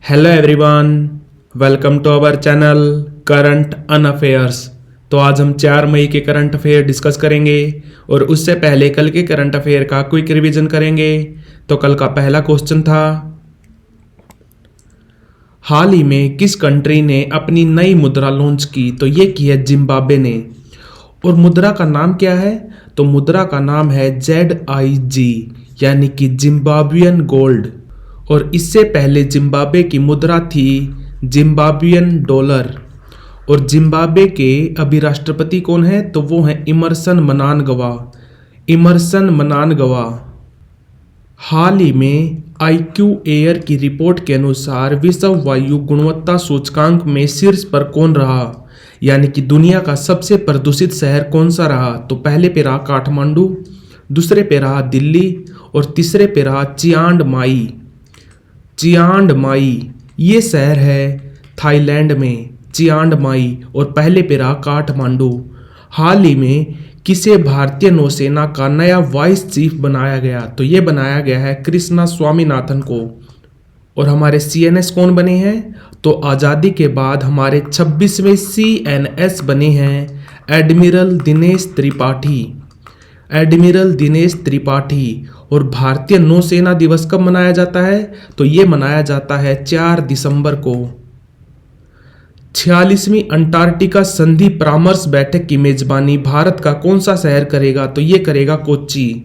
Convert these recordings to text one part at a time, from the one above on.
Hello everyone, welcome to our channel current and affairs. तो आज हम 4 मई के करंट अफेयर डिस्कस करेंगे और उससे पहले कल के करंट अफेयर का क्विक रिवीजन करेंगे। तो कल का पहला क्वेश्चन था, हाल ही में किस कंट्री ने अपनी नई मुद्रा लॉन्च की? तो ये की है जिम्बाब्वे ने। और मुद्रा का नाम क्या है? तो मुद्रा का नाम है ZIG यानी कि जिम्बाब्वियन गोल्ड। और इससे पहले जिम्बाब्वे की मुद्रा थी जिम्बाब्वियन डॉलर। और जिम्बाब्वे के अभी राष्ट्रपति कौन है? तो वो है इमरसन मनांगवा। हाल ही में IQ एयर की रिपोर्ट के अनुसार विश्व वायु गुणवत्ता सूचकांक में शीर्ष पर कौन रहा? यानी कि दुनिया का सबसे प्रदूषित शहर कौन सा रहा? तो पहले पे रहा काठमांडू, दूसरे पे रहा दिल्ली और तीसरे पे रहा चियांग माई। ये शहर है थाईलैंड में, चियांग माई। और पहले पे रहा काठमांडू। हाल ही में किसे भारतीय नौसेना का नया वाइस चीफ बनाया गया? तो ये बनाया गया है कृष्णा स्वामीनाथन को। और हमारे CNS कौन बने हैं? तो आज़ादी के बाद हमारे 26वें CNS बने हैं एडमिरल दिनेश त्रिपाठी। और भारतीय नौसेना दिवस कब मनाया जाता है? तो ये मनाया जाता है 4 दिसंबर को। 46वीं अंटार्कटिका संधि परामर्श बैठक की मेजबानी भारत का कौन सा शहर करेगा? तो ये करेगा कोच्चि।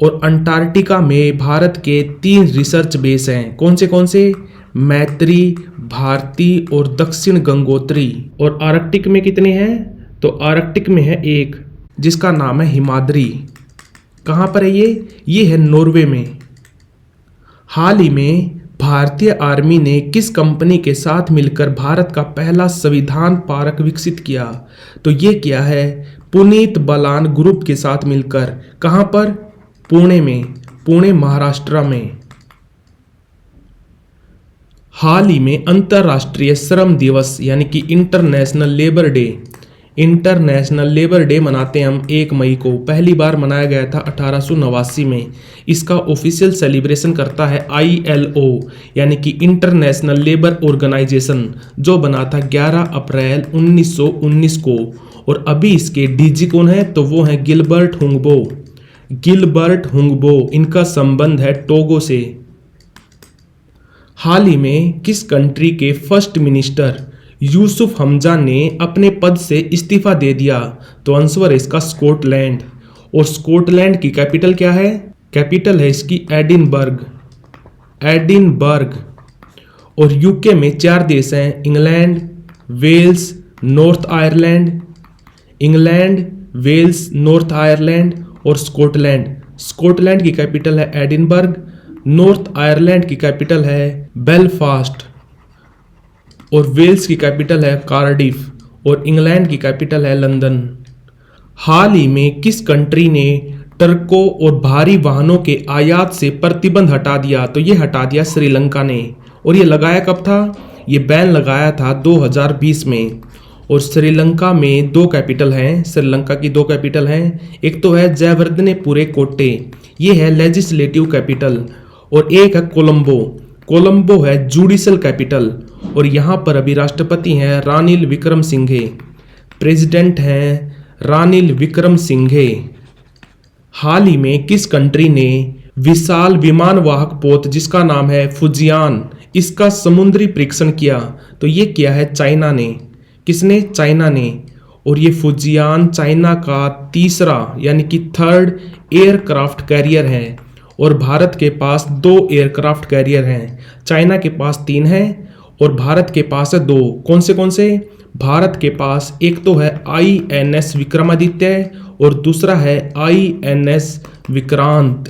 और अंटार्कटिका में भारत के 3 रिसर्च बेस हैं। कौन से? मैत्री, भारती और दक्षिण गंगोत्री। और आर्कटिक में कितने हैं? तो आर्कटिक में है एक, जिसका नाम है हिमाद्री। कहाँ पर है ये? ये है नॉर्वे में। हाल ही में भारतीय आर्मी ने किस कंपनी के साथ मिलकर भारत का पहला संविधान पार्क विकसित किया? तो ये किया है पुनीत बलान ग्रुप के साथ मिलकर। कहाँ पर? पुणे में, पुणे महाराष्ट्र में। हाल ही में अंतर्राष्ट्रीय श्रम दिवस यानी कि इंटरनेशनल लेबर डे मनाते हैं हम 1 मई को। पहली बार मनाया गया था 1889 में। इसका ऑफिशियल सेलिब्रेशन करता है ILO यानी कि इंटरनेशनल लेबर ऑर्गेनाइजेशन, जो बना था 11 अप्रैल 1919 को। और अभी इसके DG कौन है? तो वो है गिलबर्ट हुंगबो। इनका संबंध है टोगो से। हाल ही में किस कंट्री के फर्स्ट मिनिस्टर यूसुफ हमजा ने अपने पद से इस्तीफा दे दिया? तो आंसर है इसका स्कॉटलैंड। और स्कॉटलैंड की कैपिटल क्या है? कैपिटल है इसकी एडिनबर्ग। और UK में 4 देश हैं, इंग्लैंड, वेल्स, नॉर्थ आयरलैंड और स्कॉटलैंड। स्कॉटलैंड की कैपिटल है एडिनबर्ग, नॉर्थ आयरलैंड की कैपिटल है बेलफास्ट और वेल्स की कैपिटल है कार्डिफ और इंग्लैंड की कैपिटल है लंदन। हाल ही में किस कंट्री ने ट्रकों और भारी वाहनों के आयात से प्रतिबंध हटा दिया? तो ये हटा दिया श्रीलंका ने। और ये लगाया कब था? ये बैन लगाया था 2020 में। और श्रीलंका में 2 कैपिटल हैं, श्रीलंका की 2 कैपिटल हैं। एक तो है जयवर्धनेपुरे कोट्टे, ये है लेजिस्लेटिव कैपिटल। और एक है कोलंबो है जुडिशल कैपिटल। और यहाँ पर अभी राष्ट्रपति हैं रानिल विक्रमसिंघे, प्रेसिडेंट हैं रानिल विक्रमसिंघे। हाल ही में किस कंट्री ने विशाल विमान वाहक पोत जिसका नाम है फुजियान, इसका समुद्री परीक्षण किया? तो ये किया है चाइना ने। किसने? चाइना ने। और ये फुजियान चाइना का तीसरा यानी कि 3rd एयरक्राफ्ट कैरियर है। और भारत के पास 2 एयरक्राफ्ट कैरियर हैं। चाइना के पास 3 हैं और भारत के पास है 2। कौन से? भारत के पास एक तो है INS विक्रमादित्य और दूसरा है INS विक्रांत।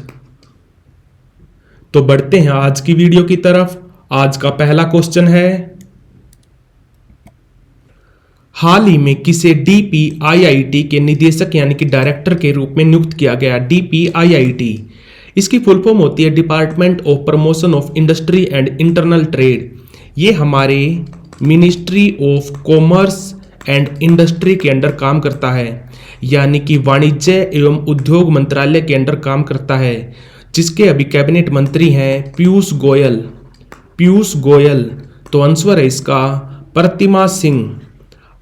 तो बढ़ते हैं आज की वीडियो की तरफ। आज का पहला क्वेश्चन है, हाल ही में किसे DPIIT के निदेशक यानी कि डायरेक्टर के रूप में नियुक्त किया गया? DPIIT, इसकी फुल फॉर्म होती है department of promotion of industry and internal trade. ये हमारे ministry of commerce and industry के अंडर काम करता है, यानी कि वाणिज्य एवं उद्योग मंत्रालय के अंडर काम करता है, जिसके अभी कैबिनेट मंत्री हैं पीयूष गोयल। पीयूष गोयल। तो आंसर है इसका प्रतिमा सिंह।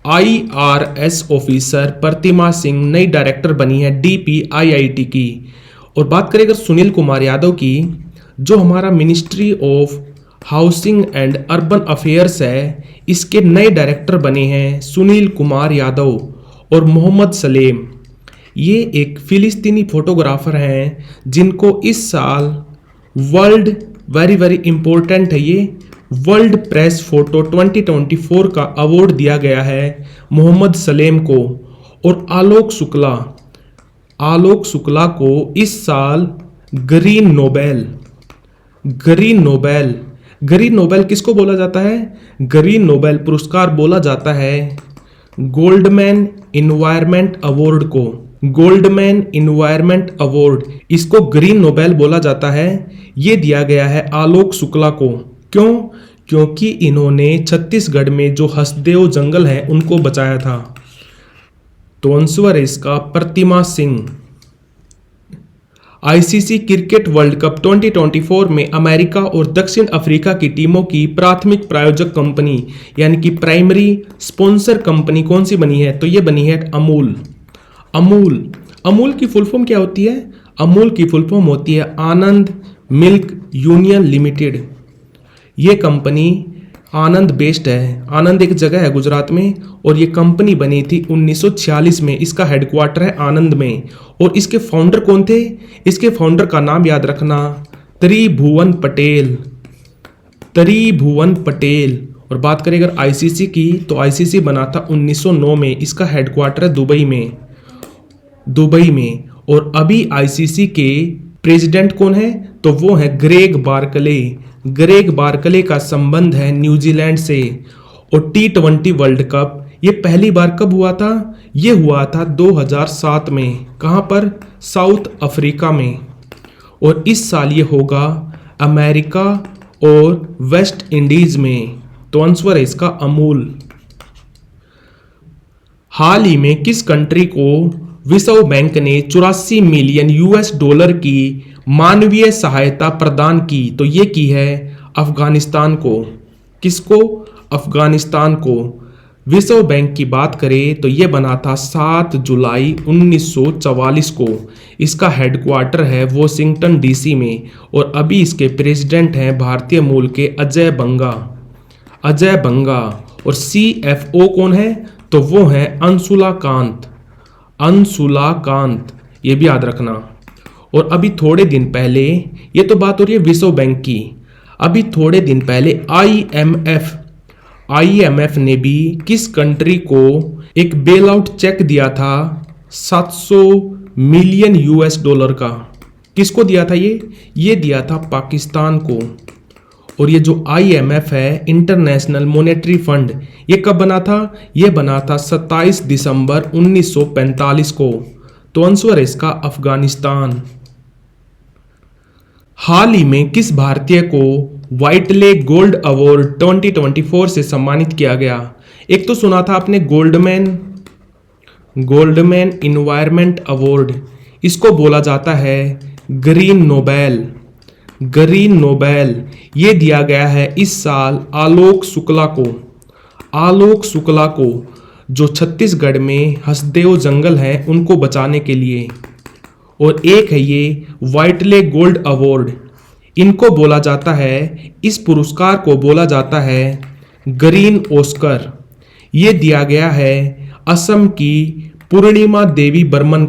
IRS ऑफिसर प्रतिमा सिंह नई डायरेक्टर बनी है DPIIT की। और बात करें अगर सुनील कुमार यादव की, जो हमारा ministry of housing and urban affairs है, इसके नए डायरेक्टर बने हैं सुनील कुमार यादव और मोहम्मद सलेम। ये एक फिलिस्तीनी फोटोग्राफर हैं जिनको इस साल वर्ल्ड वेरी वेरी इंपॉर्टेंट है, ये वर्ल्ड प्रेस फोटो 2024 का अवार्ड दिया गया है मोहम्मद सलेम को। और आलोक शुक्ला को इस साल ग्रीन नोबेल किसको बोला जाता है? ग्रीन नोबेल पुरस्कार बोला जाता है गोल्डमैन इन्वायरमेंट अवार्ड को। गोल्डमैन इन्वायरमेंट अवार्ड, इसको ग्रीन नोबेल बोला जाता है। ये दिया गया है आलोक शुक्ला को। क्यों? क्योंकि इन्होंने छत्तीसगढ़ में जो हसदेव जंगल है उनको बचाया था। तो आंसर है इसका Pratima Singh. ICC cricket world cup 2024 में अमेरिका और दक्षिण अफ्रीका की टीमों की प्राथमिक प्रायोजक कंपनी यानी कि प्राइमरी स्पॉन्सर कंपनी कौन सी बनी है? तो ये बनी है अमूल की फुल फॉर्म क्या होती है? अमूल की फुल फॉर्म होती है आनंद मिल्क यूनियन लिमिटेड। ये कंपनी आनंद बेस्ड है। आनंद एक जगह है गुजरात में और ये कंपनी बनी थी 1946 में। इसका हेडक्वार्टर है आनंद में। और इसके फाउंडर कौन थे? इसके फाउंडर का नाम याद रखना, त्रिभुवन पटेल। और बात करें अगर ICC की, तो ICC बना था 1909 में। इसका हेडक्वार्टर है दुबई में। और अभी ICC के प्रेसिडेंट कौन है? तो वो है ग्रेग बार्कले का संबंध है न्यूजीलैंड से। और T20 वर्ल्ड कप ये पहली बार कब हुआ था? ये हुआ था 2007 में। कहाँ पर? साउथ अफ्रीका में। और इस साल ये होगा अमेरिका और वेस्ट इंडीज में। तो आंसर है इसका अमूल। हाल ही में किस कंट्री को विश्व बैंक ने 84 मिलियन US$ की मानवीय सहायता प्रदान की? तो ये की है अफगानिस्तान को। किसको? अफगानिस्तान को। विश्व बैंक की बात करें तो ये बना था 7 जुलाई 1944 को। इसका हेडक्वार्टर है वॉशिंगटन DC में। और अभी इसके प्रेसिडेंट हैं भारतीय मूल के अजय बंगा। और CFO कौन है? तो वो है अंशुला कांत, ये भी याद रखना। और अभी थोड़े दिन पहले, ये तो बात हो रही है विश्व बैंक की, अभी थोड़े दिन पहले IMF ने भी किस कंट्री को एक बेल आउट चेक दिया था 700 मिलियन US$ का। किसको दिया था ये दिया था पाकिस्तान को। और ये जो IMF है, इंटरनेशनल मॉनेटरी फंड, ये कब बना था? ये बना था 27 दिसंबर 1945 को। तो आंसर है इसका अफगानिस्तान। हाल ही में किस भारतीय को व्हाइटले गोल्ड अवार्ड 2024 से सम्मानित किया गया? एक तो सुना था आपने गोल्डमैन इन्वायरमेंट अवार्ड, इसको बोला जाता है ग्रीन नोबेल। ये दिया गया है इस साल आलोक शुक्ला को, जो छत्तीसगढ़ में हसदेव जंगल है उनको बचाने के लिए। और एक है ये व्हाइटले गोल्ड अवार्ड, इनको बोला जाता है, इस पुरस्कार को बोला जाता है ग्रीन ऑस्कर। ये दिया गया है असम की पूर्णिमा देवी बर्मन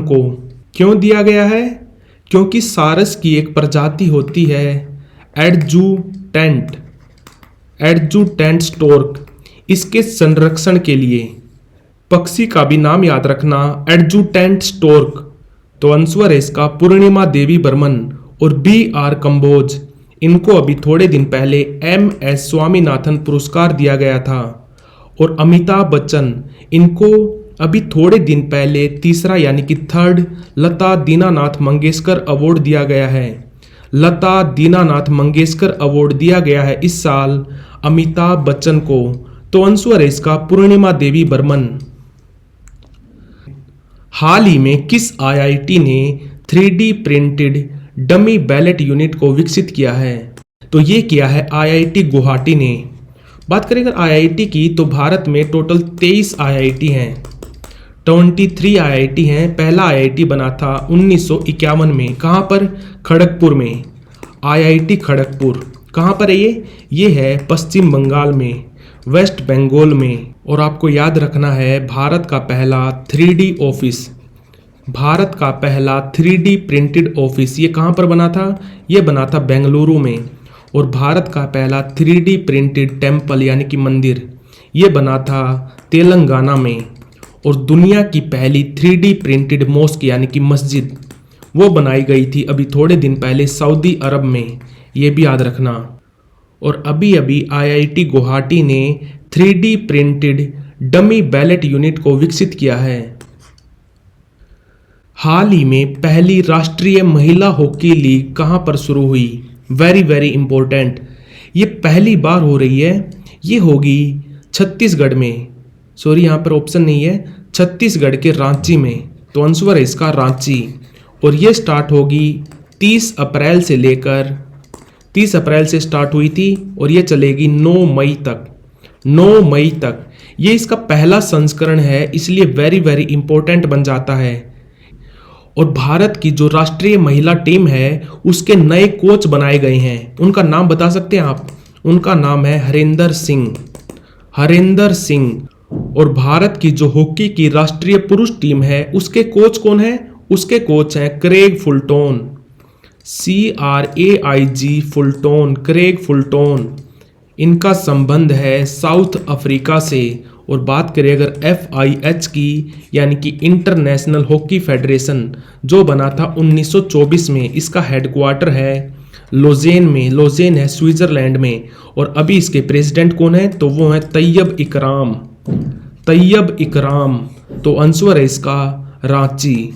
को। क्यों दिया गया है? क्योंकि सारस की एक प्रजाति होती है एडजुटेंट स्टोर्क, इसके संरक्षण के लिए। पक्षी का भी नाम याद रखना, एडजुटेंट स्टोर्क। तो आंसर है इसका पूर्णिमा देवी बर्मन। और BR कंबोज, इनको अभी थोड़े दिन पहले MS स्वामीनाथन पुरस्कार दिया गया था। और अमिताभ बच्चन, इनको अभी थोड़े दिन पहले तीसरा यानी कि थर्ड लता दीनानाथ मंगेशकर अवार्ड दिया गया है। लता दीनानाथ मंगेशकर अवार्ड दिया गया है इस साल अमिताभ बच्चन को। तो आंसर है इसका पूर्णिमा देवी बर्मन। हाल ही में किस IIT ने 3D printed dummy ballot unit को विकसित किया है? तो ये किया है आईआईटी गुवाहाटी ने। बात करें अगर आईआईटी की, तो भारत में टोटल 23 आईआईटी हैं, 23 आईआईटी हैं। पहला आईआईटी बना था 1951 में। कहाँ पर? खड़गपुर में। आईआईटी खड़गपुर कहाँ पर है ये है पश्चिम बंगाल में, वेस्ट बंगाल में। और आपको याद रखना है, भारत का पहला 3D ऑफिस, भारत का पहला 3D प्रिंटेड ऑफिस ये कहाँ पर बना था? ये बना था बेंगलुरु में। और भारत का पहला 3D प्रिंटेड टेम्पल यानी कि मंदिर ये बना था तेलंगाना में। और दुनिया की पहली 3D प्रिंटेड मॉस्क यानी कि मस्जिद वो बनाई गई थी अभी थोड़े दिन पहले सऊदी अरब में, ये भी याद रखना। और अभी अभी आईआईटी गुवाहाटी ने 3D printed dummy ballot unit को विकसित किया है। हाल ही में पहली राष्ट्रीय महिला हॉकी लीग कहां पर शुरू हुई? वेरी वेरी इंपॉर्टेंट, ये पहली बार हो रही है। ये होगी छत्तीसगढ़ में, सॉरी यहाँ पर ऑप्शन नहीं है, छत्तीसगढ़ के रांची में। तो आंसर है इसका रांची। और ये स्टार्ट होगी 30 अप्रैल से लेकर 30 अप्रैल से स्टार्ट हुई थी और ये चलेगी 9 मई तक। 9 मई तक ये इसका पहला संस्करण है, इसलिए वेरी वेरी इंपॉर्टेंट बन जाता है। और भारत की जो राष्ट्रीय महिला टीम है उसके नए कोच बनाए गए हैं। उनका नाम बता सकते हैं आप? उनका नाम है हरेंद्र सिंह, हरेंद्र सिंह। और भारत की जो हॉकी की राष्ट्रीय पुरुष टीम है उसके कोच कौन है? उसके कोच हैं क्रेग फुलटोन, CRAIG फुलटोन, क्रेग फुलटोन। इनका संबंध है साउथ अफ्रीका से। और बात करें अगर FIH की यानी कि इंटरनेशनल हॉकी फेडरेशन जो बना था 1924 में, इसका हेडक्वार्टर है लोजेन में, लोजेन है स्विट्जरलैंड में। और अभी इसके प्रेसिडेंट कौन है? तो वो है तैयब इकराम, तैयब इकराम। तो आंसर है इसका रांची।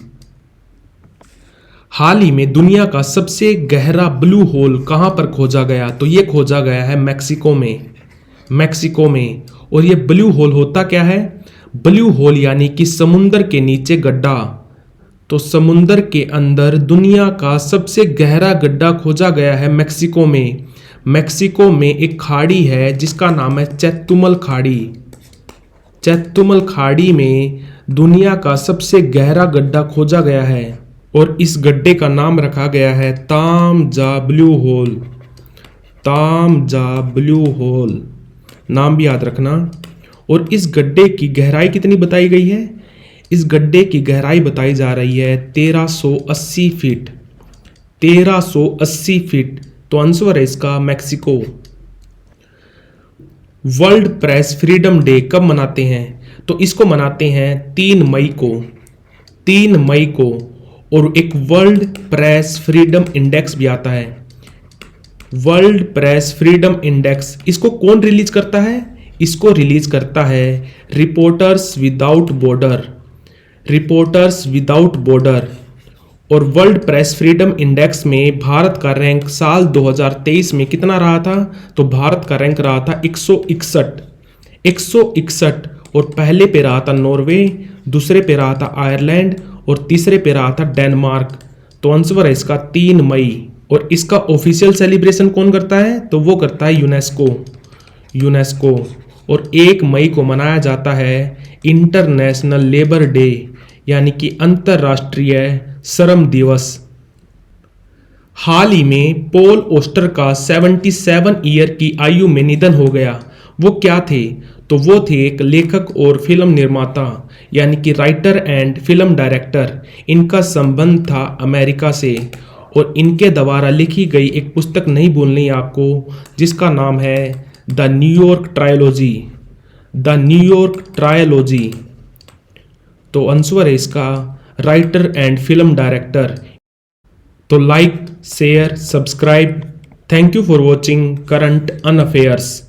हाल ही में दुनिया का सबसे गहरा ब्लू होल कहां पर खोजा गया? तो ये खोजा गया है मैक्सिको में, मैक्सिको में। और ये ब्लू होल होता क्या है? ब्लू होल यानी कि समुंदर के नीचे गड्ढा। तो समुंदर के अंदर दुनिया का सबसे गहरा गड्ढा खोजा गया है मैक्सिको में। मैक्सिको में एक खाड़ी है जिसका नाम है चैतुमल खाड़ी। चैतुमल खाड़ी में दुनिया का सबसे गहरा गड्ढा खोजा गया है और इस गड्ढे का नाम रखा गया है तामजा ब्लू होल, तामजा ब्लू होल, नाम भी याद रखना। और इस गड्ढे की गहराई कितनी बताई गई है? इस गड्ढे की गहराई बताई जा रही है 1380 फीट, 1380 फीट। तो आंसर है इसका Mexico. World press freedom day कब मनाते हैं? तो इसको मनाते हैं 3 मई को, 3 मई को। और एक वर्ल्ड प्रेस फ्रीडम इंडेक्स भी आता है, वर्ल्ड प्रेस फ्रीडम इंडेक्स। इसको कौन रिलीज करता है? इसको रिलीज करता है reporters without border, reporters without border. और वर्ल्ड प्रेस फ्रीडम इंडेक्स में भारत का रैंक साल 2023 में कितना रहा था? तो भारत का रैंक रहा था 161, 161। और पहले पे रहा था नॉर्वे, दूसरे पे रहा था आयरलैंड और तीसरे पे रहा था डेनमार्क। तो आंसर है इसका 3 मई। और इसका ऑफिशियल सेलिब्रेशन कौन करता है? तो वो करता है यूनेस्को, यूनेस्को। और 1 मई को मनाया जाता है इंटरनेशनल लेबर डे यानी कि अंतर्राष्ट्रीय श्रम दिवस। हाल ही में पॉल ओस्टर का 77 ईयर की आयु में निधन हो गया। वो क्या थे? तो वो थे एक लेखक और फिल्म निर्माता यानी कि राइटर एंड फिल्म डायरेक्टर। इनका संबंध था अमेरिका से और इनके द्वारा लिखी गई एक पुस्तक नहीं भूलनी आपको जिसका नाम है the New York trilogy, the New York trilogy. तो आंसर है इसका राइटर एंड फिल्म डायरेक्टर। तो like, share, subscribe. Thank you for watching current and affairs.